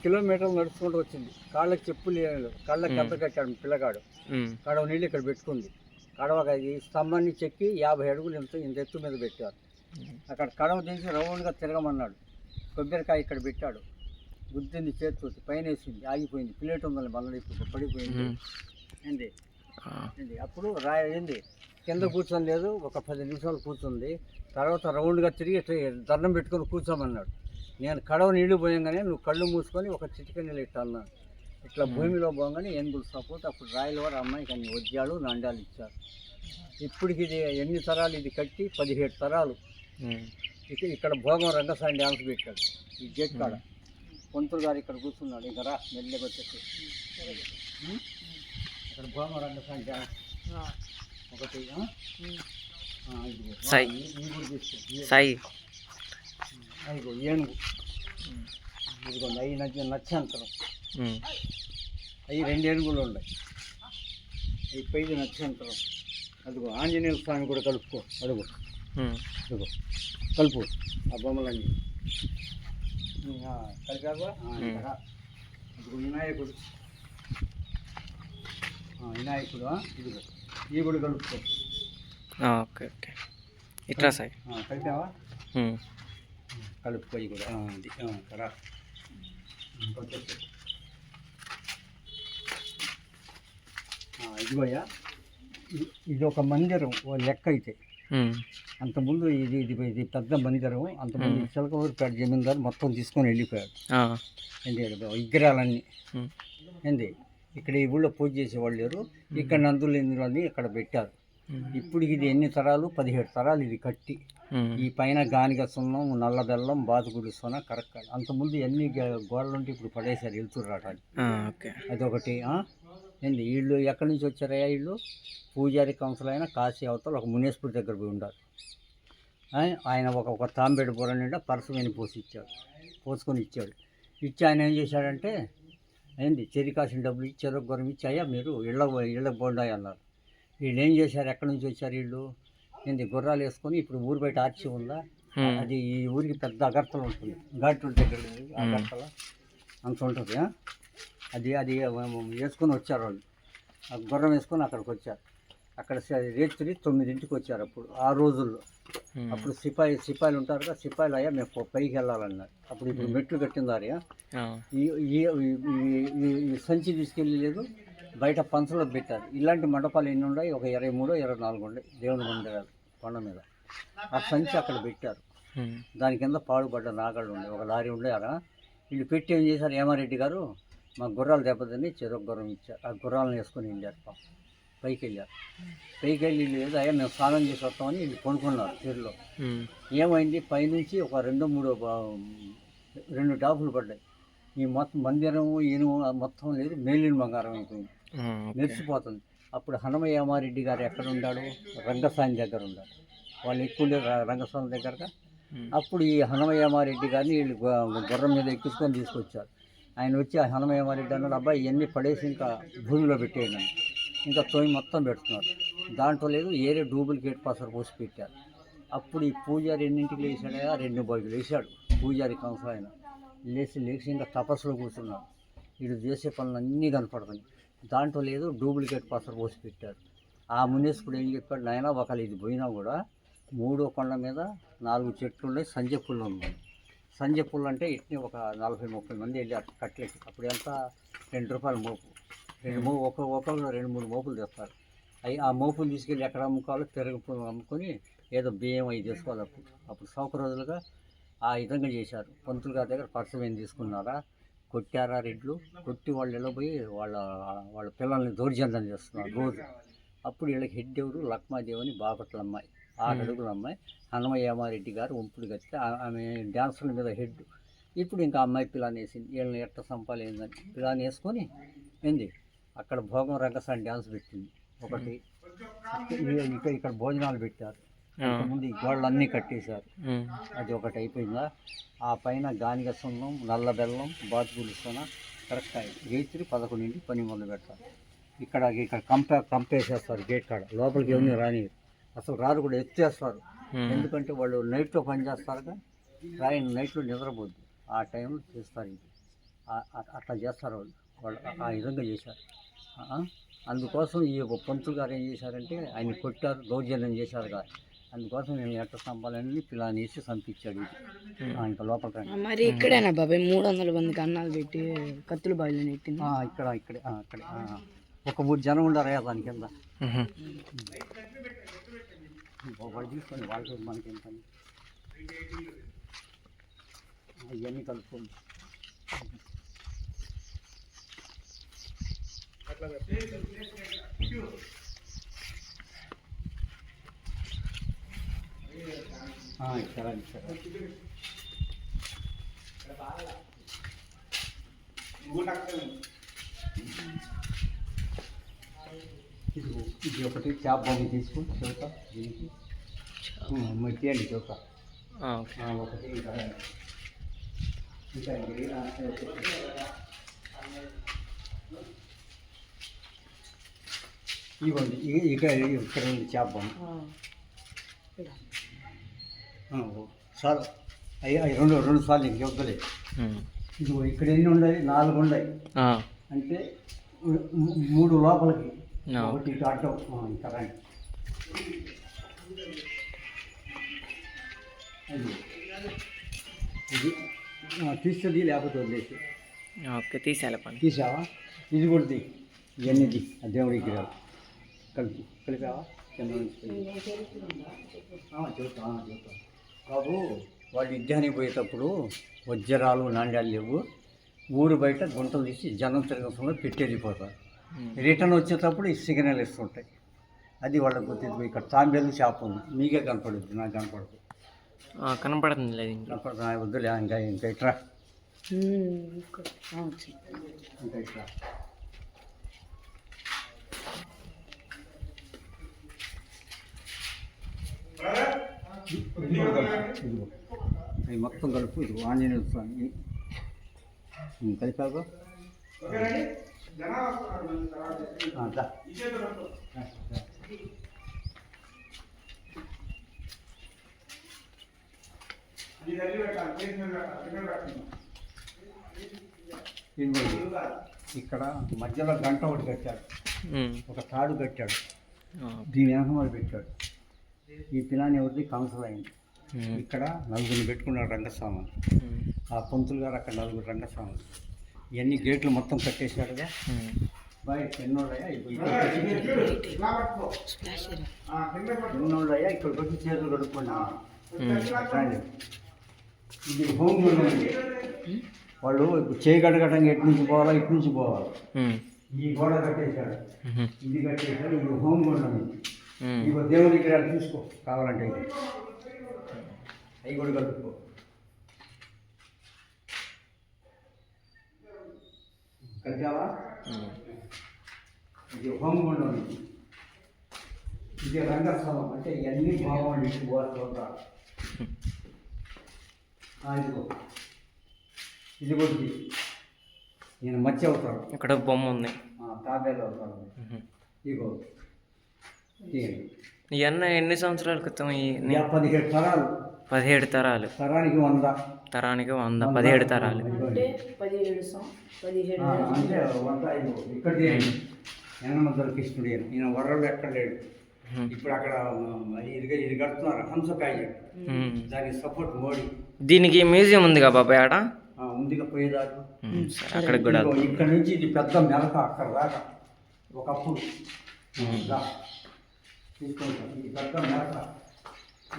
కిలోమీటర్లు నడుచుకుంటూ వచ్చింది. కాళ్ళకి చెప్పులు లేవు, కళ్ళకి గంత కట్టాడు పిల్లగాడు. కడవ నీళ్ళు ఇక్కడ పెట్టుకుంది. కడవ ఈ స్తంభాన్ని చెక్కి 50 అడుగులు ఇంత ఎత్తు మీద పెట్టారు. అక్కడ కడవ తీసి రౌండ్గా తిరగమన్నాడు. కొబ్బరికాయ ఇక్కడ పెట్టాడు. గుద్దింది చేతితోటి, పైన వేసింది, ఆగిపోయింది. ప్లేట్ ఉందని మళ్ళీ పడిపోయింది. ఏంది అప్పుడు ఏంది కింద కూర్చొని లేదు, ఒక 10 నిమిషాలు కూర్చుంది. తర్వాత రౌండ్గా తిరిగి దండం పెట్టుకొని కూర్చోమన్నాడు. నేను కడవ నీళ్లు పోయంగానే నువ్వు కళ్ళు మూసుకొని ఒక చిటిక నీళ్ళు ఇట్లా అన్నాను. ఇట్లా భూమిలో పోగానే ఏనుగులు సపోర్ట్. అప్పుడు రాయల వారు అమ్మాయికి అన్ని వజ్రాలు నాండాలు ఇచ్చారు. ఇప్పటికి ఇది ఎన్ని తరాలు, ఇది కట్టి 17 తరాలు. ఇక్కడ భోగం రంగసాని డ్యాన్స్ పెట్టాడు ఈ గేట్ కాడ. పంతులు గారు ఇక్కడ కూర్చున్నాడు. ఇంకా రా మెల్లగా వచ్చేసి ఇక్కడ భోగం రంగసాని డ్యాన్స్ ఒకటి. అదిగో ఏనుగు, ఇదిగోండి అవి నచ్చంతరం. అవి 2 ఏనుగులు ఉన్నాయి. అవి పైది నచ్చంతరం. అదిగో ఆంజనేయ స్వామి కూడా కలుపుకో. అదిగో అదిగో కలుపు ఆ బొమ్మలన్నీ కలిపాక. అదిగో వినాయకుడు, ఇదిగో ఈ కూడా కలుపుకో. ఓకే ఓకే ఇట్లా సార్ కలిపావా? కలుపుకోయి కూడా అది రా. ఇదిగోయా, ఇది ఒక మందిరం లెక్క అయితే. అంతకుముందు ఇది పెద్ద మందిరం. అంతకుముందు చిలకూరుపేట జమీందారు మొత్తం తీసుకొని వెళ్ళిపోయాడు. ఏంటి విగ్రహాలన్నీ ఏంది ఇక్కడ ఈ ఊళ్ళో పూజ చేసేవాళ్ళు లేరు. ఇక్కడ నందులు ఎందుకు అని ఇక్కడ పెట్టారు. ఇప్పుడు ఇది ఎన్ని తరాలు, 17 తరాలు ఇది కట్టి. ఈ పైన గానిగ సున్నం, నల్ల బెల్లం, బాతుగుడి సొన కరెక్ట్. అంతకుముందు ఎన్ని గోడలుంటే ఇప్పుడు పడేసారు వెళ్తురు రావడానికి. అదొకటి. ఏంది వీళ్ళు ఎక్కడి నుంచి వచ్చారయ్యా? వీళ్ళు పూజారి కౌన్సిల్ అయినా కాశీ అవతల ఒక మునేశ్వరి దగ్గర పోయి ఉండాలి. ఆయన ఒక తాంబేడు బుర్ర నిండా పరసమని పోసుకొని ఇచ్చాడు. ఇచ్చి ఆయన ఏం చేశాడంటే ఏంది చెరికాసిన డబ్బులు ఇచ్చి చెరకు గురం ఇచ్చాయా మీరు ఇళ్ళకి పోండాయి అన్నారు. వీళ్ళు ఏం చేశారు? ఎక్కడి నుంచి వచ్చారు వీళ్ళు? ఏంది గుర్రాలు వేసుకొని ఇప్పుడు ఊరు బయట ఆర్చి ఉందా, అది ఈ ఊరికి పెద్ద అగర్తలు ఉంటుంది. ఘాట్ల దగ్గర అగర్తల అంత ఉంటుంది. అది వేసుకొని వచ్చారు వాళ్ళు. ఆ గుర్రం వేసుకొని అక్కడికి వచ్చారు. అక్కడ రేత్రి 9ంటికి వచ్చారు. అప్పుడు ఆ రోజుల్లో అప్పుడు సిపాయిలు ఉంటారు కదా, సిపాయిలు అయ్యా మేము పైకి వెళ్ళాలన్నారు. అప్పుడు ఇప్పుడు మెట్లు కట్టిందారు. ఈ సంచి తీసుకెళ్ళి లేదు, బయట పంచలో పెట్టారు. ఇలాంటి మండపాలు ఎన్ని ఉన్నాయి? ఒక 23, 24 ఉన్నాయి దేవుని మందిరాలు కొండ మీద. ఆ సంచి అక్కడ పెట్టారు. దాని కింద పాడుపడ్డ నాగాళ్ళు ఉండే ఒక లారీ ఉండే. అలా వీళ్ళు పెట్టి ఏం చేశారు? ఏమారెడ్డి గారు మా గుర్రాలు దెబ్బతిని చెరొక గుర్రం ఇచ్చారు. ఆ గుర్రాలను వేసుకొని వెళ్ళారు. పైకి వెళ్ళారు. పైకి వెళ్ళి లేదు అయ్యా మేము స్నానం చేసి వస్తామని వీళ్ళు కొనుక్కున్నారు చెరులో. ఏమైంది? పైనుంచి ఒక 2 డాపులు పడ్డాయి. ఈ మొత్తం మందిరం ఈయన మొత్తం లేదు, మేలిన బంగారం అయిపోయింది, మెరిసిపోతుంది. అప్పుడు హనుమయ్యమారెడ్డి గారు ఎక్కడ ఉన్నాడు? రంగస్వామి దగ్గర ఉన్నాడు. వాళ్ళు ఎక్కువ రంగస్వామి దగ్గరగా. అప్పుడు ఈ హనుమయ్యమారెడ్డి గారిని వీళ్ళు గుర్రం మీద ఎక్కించుకొని తీసుకొచ్చారు. ఆయన వచ్చి ఆ హనుమయ్యమారెడ్డి అన్నాడు, అబ్బాయి ఇవన్నీ పడేసి ఇంకా భూమిలో పెట్టేయండి. ఇంకా తోయి మొత్తం పెడుతున్నారు. దాంట్లో లేదు ఏరే డూప్లికేట్ పసరు పోసి పెట్టారు. అప్పుడు ఈ పూజారి ఎన్నింటికి లేచాడా? 2 బాగులు లేచాడు పూజారి కౌన్సిల్ ఆయన. లేచి ఇంకా తపస్సులో కూర్చున్నాడు. వీడు చేసే పనులు అన్నీ కనపడుతుంది. దాంట్లో లేదు డూప్లికేట్ పసరు పోసి పెట్టారు. ఆ మునేశ్వరుడు ఏం చెప్పాడు? నాయన ఒకళ్ళు ఇది పోయినా కూడా 3వ కొండ మీద 4 చెట్లు ఉన్నాయి, సంజ పుల్లు ఉన్నాయి. సంజ పుల్లు అంటే ఇట్ని ఒక 40-30 మంది వెళ్ళారు కట్లెట్. అప్పుడు ఎంత? ₹2 మోపు. ఒకళ్ళు 2-3 మోపులు తెస్తారు. ఆ మోపులు తీసుకెళ్ళి ఎక్కడ అమ్ముకోవాలో తిరగపు అమ్ముకొని ఏదో బియ్యం అవి చేసుకోవాలి. అప్పుడు సౌక రోజులుగా ఆ విధంగా చేశారు. పంతులు గారి దగ్గర పర్సమేం తీసుకున్నారా? కొట్టారా రెడ్లు? కొట్టి వాళ్ళు వెళ్ళబోయి వాళ్ళ పిల్లల్ని దౌర్జన్యం చేస్తున్నారు రోజు. అప్పుడు వీళ్ళకి హెడ్ ఎవరు? లక్మాదేవి అని బాపట్ల అమ్మాయి, 6 అడుగుల అమ్మాయి. హనుమయ్యమారెడ్డి గారు ఒంపుడు కట్టి ఆమె డ్యాన్సుల మీద హెడ్. ఇప్పుడు ఇంకా అమ్మాయి పిల్లని వేసింది. వీళ్ళని ఎట్ట సంపాలి ఏందని పిల్లని వేసుకొని ఏంది అక్కడ భోగం రంగసాని డ్యాన్స్ పెట్టింది ఒకటి. ఇక్కడ భోజనాలు పెట్టారు. ముందు ఈ గోడలన్నీ కట్టేశారు. అది ఒకటి అయిపోయిందా? ఆ పైన గానిగ సున్నం, నల్ల బెల్లం, బాతుగుడి సొన కరెక్ట్ రేత్రి 11ంటికి పని మొదలు పెడతారు. ఇక్కడ కంపేసేస్తారు గేట్ కాడ. లోపలికి ఏమీ రాని అసలు రారు కూడా, ఎత్తేస్తారు. ఎందుకంటే వాళ్ళు నైట్లో పని చేస్తారుగా, నైట్లో నిద్రపోద్దు. ఆ టైంలో చేస్తారు. ఇది అట్లా చేస్తారు వాళ్ళు వాళ్ళు ఆ విధంగా చేశారు. ఆ? అందుకోసం ఈ పంతులు గారు ఏం చేశారంటే ఆయన కొట్టారు, దౌర్జన్యం చేశారు కాదు. అందుకోసం మేము ఎట్ట చంపాలని ప్లాన్ వేసి చంపించాడు ఇది. ఇంకా లోపలికి మరి ఇక్కడేనా బాబాయ్ 300 మందికి అన్నాలు పెట్టి కత్తులు బాయిలు నెట్టింది? ఇక్కడే ఒక 3 జనం ఉండారయ్యా దాని కింద. వాళ్ళు తీసుకొని వాళ్ళతో మనకేం పని, ఇవన్నీ కలుపుకోండి. ఇక్కడ ఇది ఒకటి చేప బొమ్మ తీసుకుని చౌక దీనికి తీయండి చౌక ఒకటి ఇంకా ఇవ్వండి ఇక్కడ ఉంది చేప బొమ్మ. చాలు అయ్యా రెండు సార్లు ఇంక వద్దలే. ఇది ఇక్కడ ఎన్ని ఉన్నాయి? 4 ఉన్నాయి. అంటే 3 లోపలికి, ఒకటి ఇటు అడ్డం. ఇంకా రండి. ఇది తీస్తుంది, లేకపోతే వదిలేసి. ఓకే, తీసేయాలి పని. తీసావా? ఇది కూడా తీ. ఇవన్నీ ఆ దేవుడికి కలిపావా? కింద చెబుతా బాబు. వాళ్ళు యుద్ధానికి పోయేటప్పుడు వజ్రాలు నాణ్యాలు లేవు. ఊరు బయట గుంటలు తీసి జనం తిరగడంలో పెట్టి వెళ్ళిపోతారు. రిటర్న్ వచ్చేటప్పుడు ఈ సిగ్నల్ ఇస్తుంటాయి. అది వాళ్ళకి గుర్తింపు. ఇక్కడ తాంబేలు చేప ఉంది, మీకే కనపడుద్ది, నాకు కనపడదు. కనపడుతుంది లేదు, కనపడుతుంది. వద్దులే, ఇంకా ఇట్రా, ఇంకా ఇట్రా. అవి మొత్తం కలుపు. ఇది ఆంజనేయ స్వామి కలిపాక ఇక్కడ మధ్యలో గంట ఒకటి కట్టాడు, ఒక తాడు కట్టాడు, దీని వెనకమాలు పెట్టాడు. ఈ పిలాని ఎవరిది కౌన్సిల్ అయింది. ఇక్కడ 4 పెట్టుకున్నాడు రంగస్వామి. ఆ పంతులు గారు అక్కడ 4 రంగస్వాములు. ఇవన్నీ గేట్లు మొత్తం కట్టేశాడుగా. బయట ఎన్నోళ్ళయ్యా ఇక్కడికి వచ్చి చేతులు కడుక్కున్నా. ఇది హోమ్ ఉంది. వాళ్ళు చేయి కడగడానికి ఎటు నుంచి పోవాలా, ఇటు నుంచి పోవాలి. ఈ గోడ కట్టేశాడు, ఇది కట్టేశాడు. ఇది హోమ్ గుండం. ఇగో దేవుడి దగ్గర తీసుకో, కావాలంటే అవి కూడా కలుపుకో. కలిపావా? ఇది హోమగుండం. ఇది రంగస్థలం. అంటే ఇవన్నీ బాగుండి ఇటు పోవాలి చూడాలి. ఇదిగో ఇది కూడా నేను మధ్య అవుతాడు. ఇక్కడ బొమ్మ ఉంది, తాబేలు అవుతాడు. ఇగో ఇవన్నీ ఎన్ని సంవత్సరాల క్రితం? 17 తరాలు. 17 తరాలు. తరానికి 100. తరానికి 100, 17 తరాలు. అంటే 100. ఇక్కడ యనమద్దరు కృష్ణుడు ఈయన వరలు ఎక్కడ లేడు. ఇప్పుడు అక్కడ ఇది కడుతున్నారు, హంసకాయ. దానికి సపోర్ట్ మోడీ. దీనికి మ్యూజియం ఉందిగా బాబాయ్ ఆడ? ఉందిగా, పోయేదాకా అక్కడికి కూడా. ఇక్కడ నుంచి ఇది పెద్ద మెలక అక్కడ దాకా ఒకప్పుడు తీసుకుంటాం. ఇది పెద్ద మేత.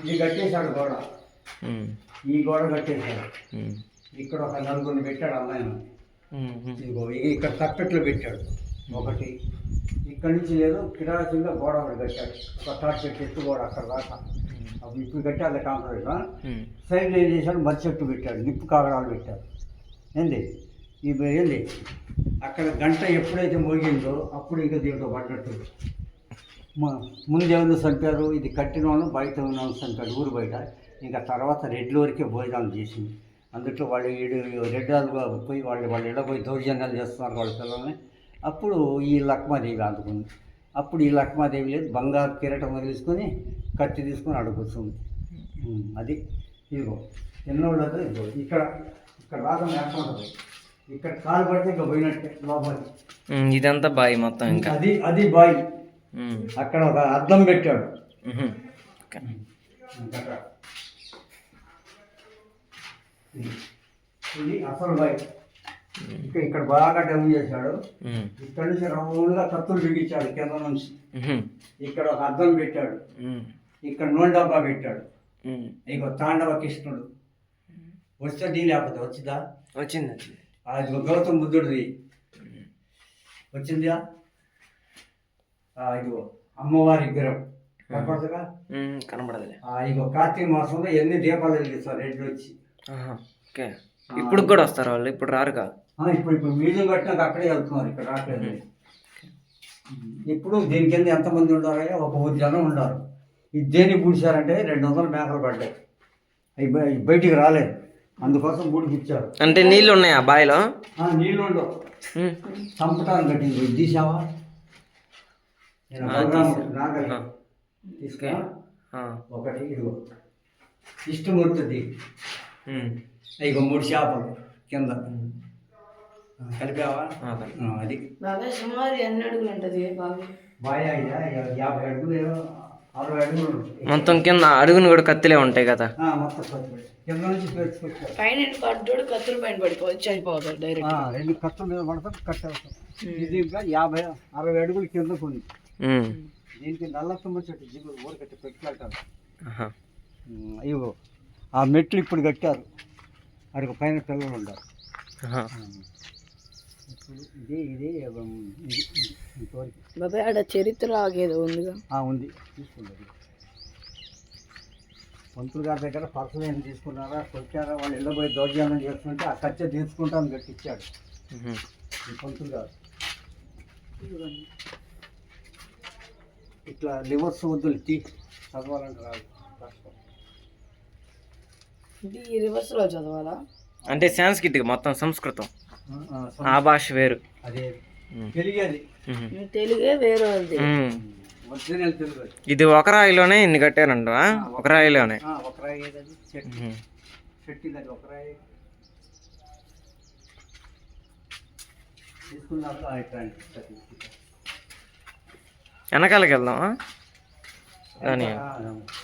ఇది కట్టేశాడు గోడ. ఈ గోడ కట్టేశాడు. ఇక్కడ ఒక 4 పెట్టాడు అమ్మాయిని. ఇదిగో ఇక్కడ తప్పెట్లు పెట్టాడు ఒకటి. ఇక్కడ నుంచి లేదు, కిరాసింగా గోడ ఒకటి కట్టాడు. ఒక తాటి చెట్టు ఎత్తు గోడ అక్కడ దాకా. అప్పుడు ఇప్పుడు కట్టాలి కాంక్రీట్. సైడ్లో ఏం చేశాడు, మర్రి చెట్టు పెట్టాడు, నిప్పు కాగడాలు పెట్టాడు. ఏంది ఏంది అక్కడ గంట ఎప్పుడైతే మోగిందో అప్పుడు ఇంకా దీంట్లో పడ్డట్టు. ముందు ఎవరిని చంపారు, ఇది కట్టిన వాళ్ళు బయట ఉన్న వాళ్ళు చంపాడు, ఊరు బయట. ఇంకా తర్వాత రెడ్ల వరకే భోజనాలు చేసింది. అందుట్లో వాళ్ళు రెడ్డాలుగా పోయి వాళ్ళు ఎడపోయి దౌర్జన్యాలు చేస్తున్నారు వాళ్ళ పిల్లల్ని. అప్పుడు ఈ లక్మాదేవి అందుకుంది. అప్పుడు ఈ లక్మాదేవి లేదు, బంగారు కిరీటం తీసుకొని కత్తి తీసుకొని అడుగుతుంది. అది ఇదిగో ఎన్నోళ్ళు. ఇదిగో ఇక్కడ రాగం ఎక్కడ ఉంటుంది. ఇక్కడ కాలు పడితే ఇంకా పోయినట్టే లోపలి. ఇదంతా బావి మొత్తం ఇంకా. అది బాయ్. ఉమ్. అక్కడ ఒక అద్దం పెట్టాడు. ఉహు. ఓకే. అక్కడ. ఇది అసలు బాయ్. ఇక్కడ బాగా డౌన్ చేశాడు. ఉమ్. ఇక్కడ నుంచి రౌండ్గా కత్తులు బిగించాడు కింద నుంచి. ఉహు. ఇక్కడ ఒక అద్దం పెట్టాడు. ఉమ్. ఇక్కడ నూనె డబ్బా పెట్టాడు. ఉమ్. ఇగో తాండవ కృష్ణుడు వస్తే దీ లేకపోతే వచ్చిందా? వచ్చింది. అది గౌతమ బుద్ధుడిది వచ్చిందా? ఇదిగో అమ్మవారి విగ్రహం కనపడదుగా? కనపడదులే. ఇగో కార్తీక మాసంలో ఎన్ని దీపాలు వెలిగిస్తారు రెడ్లు వచ్చి. ఓకే. ఇప్పుడు కూడా వస్తారు వాళ్ళు, ఇప్పుడు రారుగా. ఇప్పుడు మ్యూజియం కట్టినాక అక్కడే వెళ్తున్నారు, ఇక్కడ రావట్లేదు. ఇప్పుడు దీని కింద ఎంతమంది ఉండారో ఒక 10 జనం ఉండారు. ఇది దేనికి పూడ్చారంటే 200 మేకలు పడ్డాయి, అవి బయటికి రాలేదు, అందుకోసం పూడికిచ్చారు. అంటే నీళ్ళు ఉన్నాయా బావిలో? నీళ్ళు ఉండవు, చంపటానికి కట్టింది. ఇది తీసావా? తీసుకురా ఒకటి. ఇదిగో ఇష్టమూర్తిది. ఇగో 3 చేపలు కింద కలిపావా? అది సుమారు ఎన్ని అడుగులు ఉంటుంది బాయ్. 50 అడుగులు 60 అడుగులు మొత్తం కింద అడుగును కూడా కత్తిలే ఉంటాయి కదా. మొత్తం కింద నుంచి పేర్చుకొచ్చారు. పైన కట్టుడు కత్తులు పైన పడిపోవచ్చు, అయిపోతారు డైరెక్ట్. 2 కత్తుల మీద పడతాం, కట్టేస్తాం. ఇది ఇంకా 50-60 అడుగులు కింద కొన్ని. దీనికి నల్లత్తమ్మ చెట్టు జిగురు ఊరకట్టి పెట్టుకెళ్తారు. ఇగో ఆ మెట్లు ఇప్పుడు కట్టారు, అడిగి పైన పిల్లలు ఉండారు. ఇది ఇది ఇంతవరకు బాబాయ్ ఆడ చరిత్ర ఆగేది ఉందిగా? ఉంది, తీసుకున్నారు. పంతులు గారి దగ్గర పర్సలు ఏం తీసుకున్నారా, కొట్టారా, వాళ్ళు ఇళ్ళ పోయి దౌర్జన్యం చేస్తుంటే ఆ ఖర్చు తీసుకుంటాను కట్టించాడు ఈ పంతులు గారు. ఇట్లా లివర్స్ వద్దులు చదవాలంటే రాదు. ఇది రివర్స్ లో చదవాలా? అంటే సాంస్క్రిట్ మొత్తం సంస్కృతం, ఆ భాష వేరు. అదే తెలియదు, తెలుగే వేరే. ఒరిజినల్ తెలుగు. ఇది ఒక రాయిలోనే ఇన్ని కట్టారంట, ఒక రాయిలోనే. ఒక రాయి చెట్టు దగ్గర ఒక రాయి తీసుకున్నాక వెనకాలకి వెళ్దామా?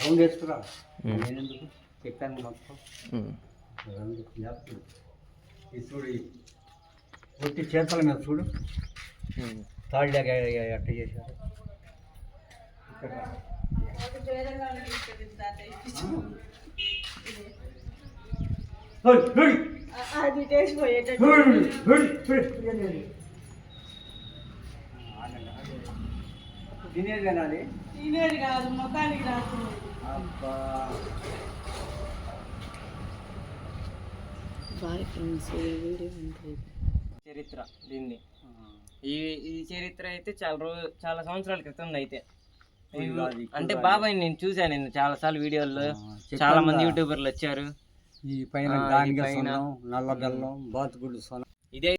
రౌండ్ వేసుకురా, నేనెందుకు చెప్పాను మొత్తం. చూడు ఒట్టి చేతుల మీద చూడు, తాళ్ళగా ఎట్ట చేశారు. తినేది తినాలి, తినేది కాదు మొత్తానికి రాస్తుంది. అబ్బా చరిత్ర దీన్ని. ఈ చరిత్ర అయితే చాలా సంవత్సరాల క్రితం అయితే. అంటే బాబాయ్ నేను చూసాను, నేను చాలా సార్లు వీడియోల్లో, చాలా మంది యూట్యూబర్లు వచ్చారు. ఈ పైన నల్ల బెల్లం బాతుగుడ్డు సొన ఇదే